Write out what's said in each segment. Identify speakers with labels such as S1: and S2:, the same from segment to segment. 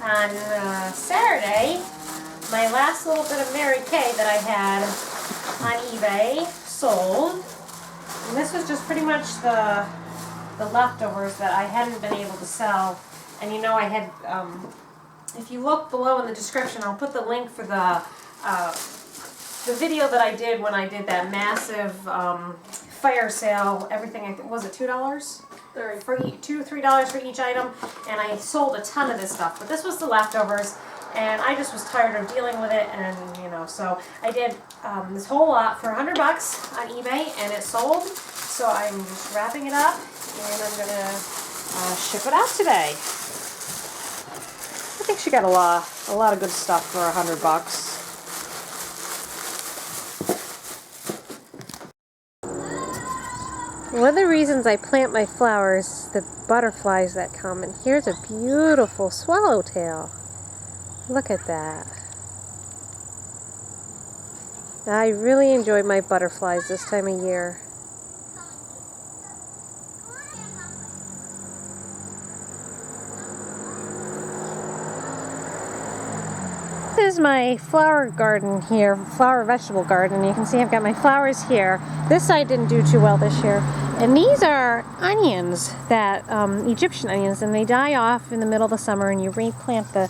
S1: on Saturday, my last little bit of Mary Kay that I had on eBay sold. And this was just pretty much the leftovers that I hadn't been able to sell. And you know, I had, if you look below in the description, I'll put the link for the video that I did when I did that massive fire sale. Everything, I think, was it $2? For $3 for each item, and I sold a ton of this stuff. But this was the leftovers, and I just was tired of dealing with it, and you know, so I did this whole lot for $100 on eBay, and it sold. So I'm just wrapping it up, and I'm gonna ship it out today. I think she got a lot of good stuff for $100. One of the reasons I plant my flowers is the butterflies that come, and here's a beautiful swallowtail. Look at that. I really enjoy my butterflies this time of year. This is my flower garden here, flower vegetable garden. You can see I've got my flowers here. This side didn't do too well this year. And these are onions, that Egyptian onions, and they die off in the middle of the summer, and you replant the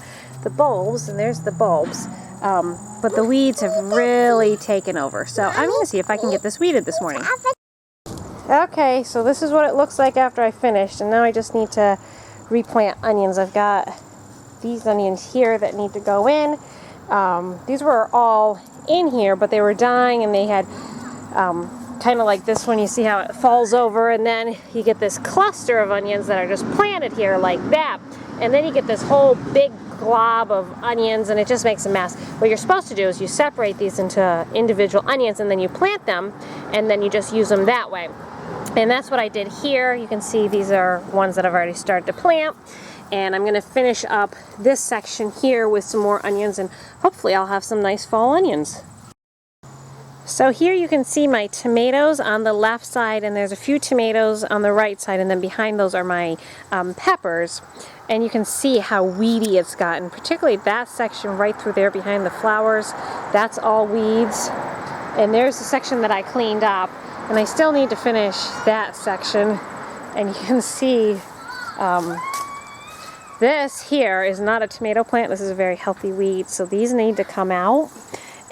S1: bulbs, and there's the bulbs. But the weeds have really taken over. So I'm going to see if I can get this weeded this morning. Okay, so this is what it looks like after I finished, and now I just need to replant onions. I've got these onions here that need to go in. These were all in here, but they were dying, and they had kind of like this one. You see how it falls over, and then you get this cluster of onions that are just planted here like that, and then you get this whole big glob of onions, and it just makes a mess. What you're supposed to do is you separate these into individual onions, and then you plant them, and then you just use them that way. And that's what I did here. You can see these are ones that I've already started to plant. And I'm going to finish up this section here with some more onions, and hopefully I'll have some nice fall onions. So here you can see my tomatoes on the left side, and there's a few tomatoes on the right side, and then behind those are my peppers. And you can see how weedy it's gotten, particularly that section right through there behind the flowers. That's all weeds. And there's the section that I cleaned up, and I still need to finish that section. And you can see this here is not a tomato plant. This is a very healthy weed, so these need to come out.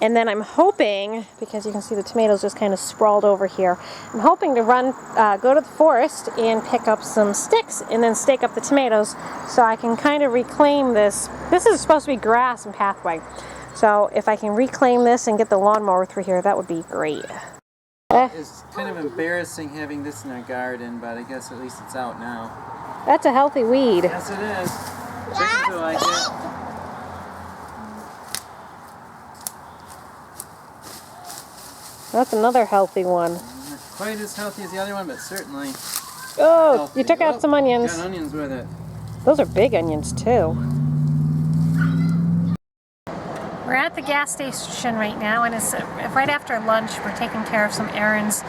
S1: And then I'm hoping, because you can see the tomatoes just kind of sprawled over here, I'm hoping to go to the forest and pick up some sticks and then stake up the tomatoes so I can kind of reclaim this. This is supposed to be grass and pathway. So if I can reclaim this and get the lawnmower through here, that would be great.
S2: It's kind of embarrassing having this in our garden, but I guess at least it's out now.
S1: That's a healthy weed.
S2: Yes, it is. Chickens will like it.
S1: That's another healthy one.
S2: Not quite as healthy as the other one, but certainly
S1: Oh,
S2: healthy.
S1: you took out some onions.
S2: Got onions with it.
S1: Those are big onions too. We're at the gas station right now, and it's right after lunch. We're taking care of some errands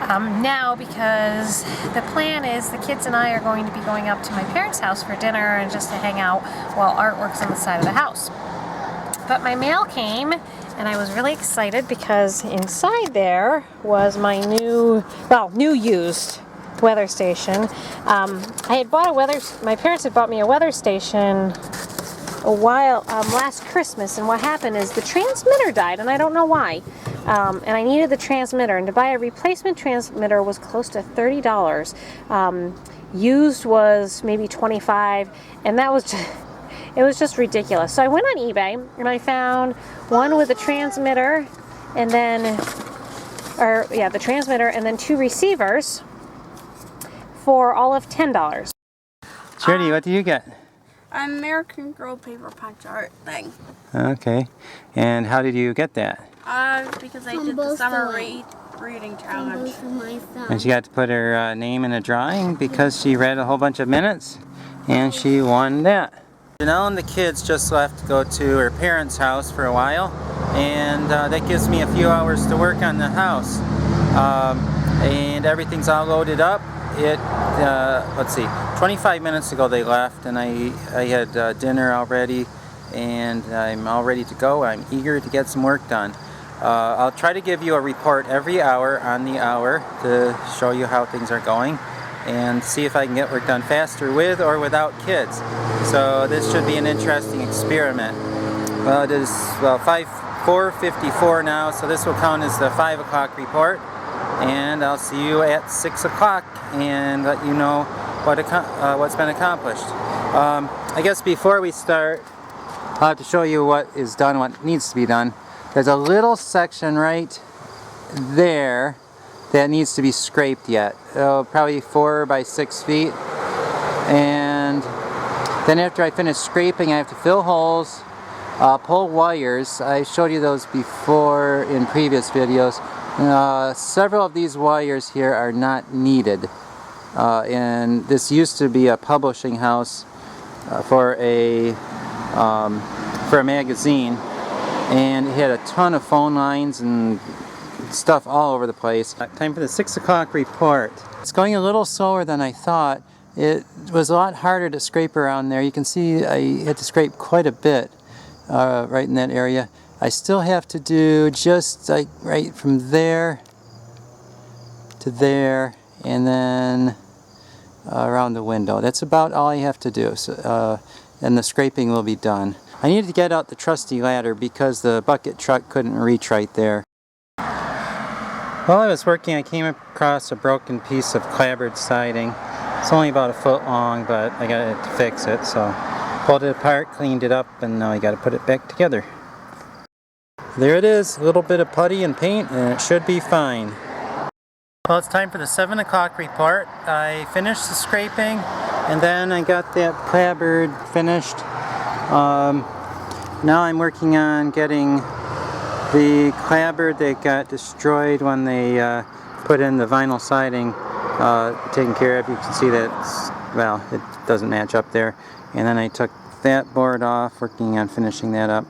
S1: now, because the plan is the kids and I are going to be going up to my parents' house for dinner and just to hang out while Art works on the side of the house. But my mail came, and I was really excited because inside there was my new used weather station. I had bought my parents had bought me a weather station a while last Christmas, and what happened is the transmitter died, and I don't know why. And I needed the transmitter, and to buy a replacement transmitter was close to $30. Used was maybe $25, and that was just, it was just ridiculous. So I went on eBay and I found one with a transmitter, and then, the transmitter, and then 2 receivers for all of $10.
S2: Charity, what do you get?
S3: An American Girl paper punch art thing.
S2: Okay. And how did you get that?
S3: Because I did the summer reading challenge.
S2: And she got to put her name in a drawing because she read a whole bunch of minutes, and she won that. Janelle and the kids just left to go to her parents' house for a while, and that gives me a few hours to work on the house. And everything's all loaded up. It let's see, 25 minutes ago they left, and I had dinner already, and I'm all ready to go. I'm eager to get some work done. I'll try to give you a report every hour on the hour to show you how things are going and see if I can get work done faster with or without kids. So this should be an interesting experiment. Well, it is 4:54 now, so this will count as the 5 o'clock report, and I'll see you at 6 o'clock and let you know what's been accomplished. I guess before we start, I'll have to show you what is done, what needs to be done. There's a little section right there that needs to be scraped yet. Probably 4 by 6 feet. And then after I finish scraping, I have to fill holes, pull wires. I showed you those before in previous videos. Several of these wires here are not needed. And this used to be a publishing house for a magazine, and it had a ton of phone lines and stuff all over the place. Time for the 6 o'clock report. It's going a little slower than I thought. It was a lot harder to scrape around there. You can see I had to scrape quite a bit right in that area. I still have to do just like right from there to there, and then around the window. That's about all I have to do. So, and the scraping will be done. I needed to get out the trusty ladder because the bucket truck couldn't reach right there. While I was working, I came across a broken piece of clapboard siding. It's only about 1 foot long, but I got to fix it, so pulled it apart, cleaned it up, and now I got to put it back together. There it is, a little bit of putty and paint, and it should be fine. Well, it's time for the 7 o'clock report. I finished the scraping, and then I got that clapboard finished. Now I'm working on getting the clapboard that got destroyed when they put in the vinyl siding taken care of. You can see that, well, it doesn't match up there. And then I took that board off, working on finishing that up.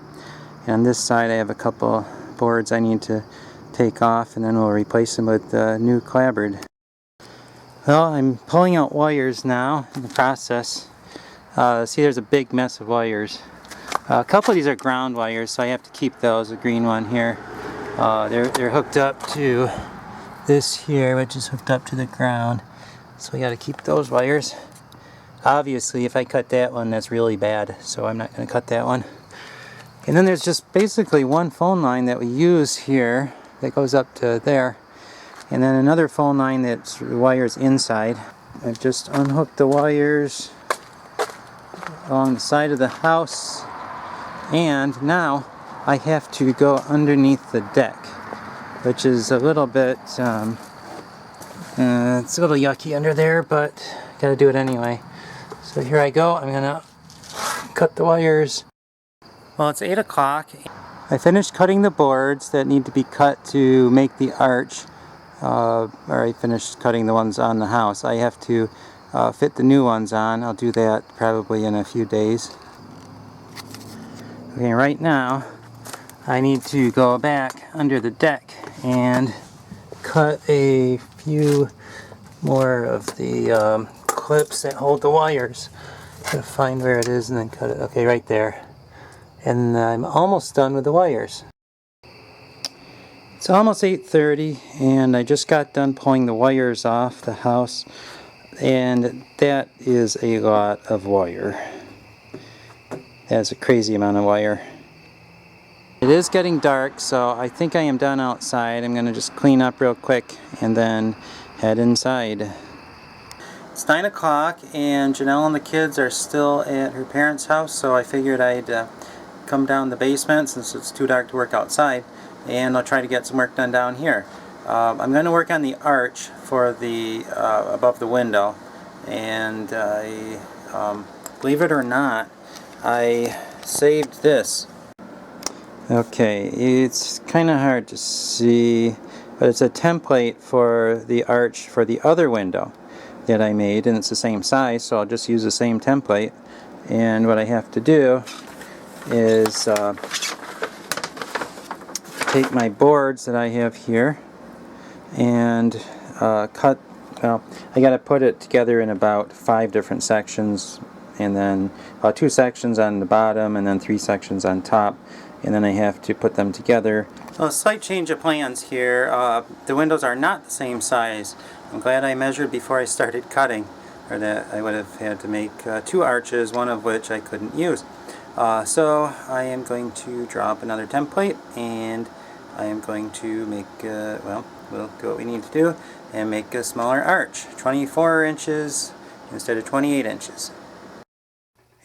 S2: And on this side I have a couple boards I need to take off, and then we'll replace them with new clapboard. Well, I'm pulling out wires now in the process. See, there's a big mess of wires. A couple of these are ground wires, so I have to keep those. The green one here, they're hooked up to this here, which is hooked up to the ground. So we got to keep those wires. Obviously, if I cut that one, that's really bad, so I'm not going to cut that one. And then there's just basically one phone line that we use here that goes up to there, and then another phone line that's wires inside. I've just unhooked the wires along the side of the house, and now I have to go underneath the deck, which is a little bit it's a little yucky under there, but gotta do it anyway. So here I go. I'm gonna cut the wires. Well, it's 8 o'clock. I finished cutting the boards that need to be cut to make the arch, or I finished cutting the ones on the house. I have to fit the new ones on. I'll do that probably in a few days. Okay, right now I need to go back under the deck and cut a few more of the clips that hold the wires. Gotta find where it is and then cut it. Okay, right there. And I'm almost done with the wires. It's almost 8:30, and I just got done pulling the wires off the house, and that is a lot of wire. That's a crazy amount of wire. It is getting dark, so I think I am done outside. I'm going to just clean up real quick and then head inside. It's 9 o'clock, and Janelle and the kids are still at her parents' house, so I figured I'd come down the basement since it's too dark to work outside, and I'll try to get some work done down here. I'm going to work on the arch for the above the window, and I believe it or not, I saved this. Okay, it's kind of hard to see, but it's a template for the arch for the other window that I made, and it's the same size, so I'll just use the same template. And what I have to do is take my boards that I have here and cut Well, I got to put it together in about 5 different sections, and then 2 sections on the bottom and then 3 sections on top, and then I have to put them together. So a slight change of plans here. The windows are not the same size. I'm glad I measured before I started cutting, or that I would have had to make 2 arches, one of which I couldn't use. So I am going to draw up another template, and I am going to make, well, we'll do what we need to do and make a smaller arch, 24 inches instead of 28 inches.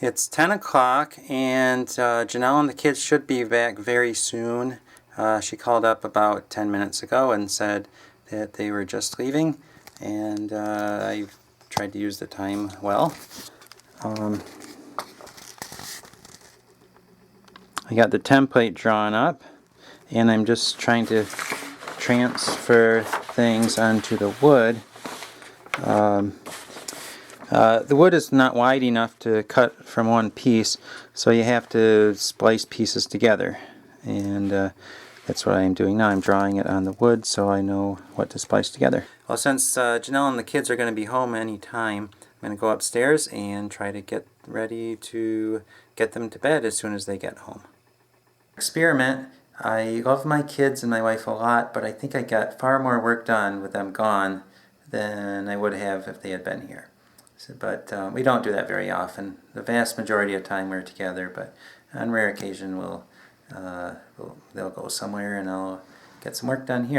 S2: It's 10 o'clock, and Janelle and the kids should be back very soon. She called up about 10 minutes ago and said that they were just leaving, and I tried to use the time well. I got the template drawn up, and I'm just trying to transfer things onto the wood. The wood is not wide enough to cut from one piece, so you have to splice pieces together, and that's what I'm doing now. I'm drawing it on the wood so I know what to splice together. Well, since Janelle and the kids are going to be home any time, I'm going to go upstairs and try to get ready to get them to bed as soon as they get home. Experiment. I love my kids and my wife a lot, but I think I got far more work done with them gone than I would have if they had been here. So, but we don't do that very often. The vast majority of time we're together, but on rare occasion they'll go somewhere and I'll get some work done here.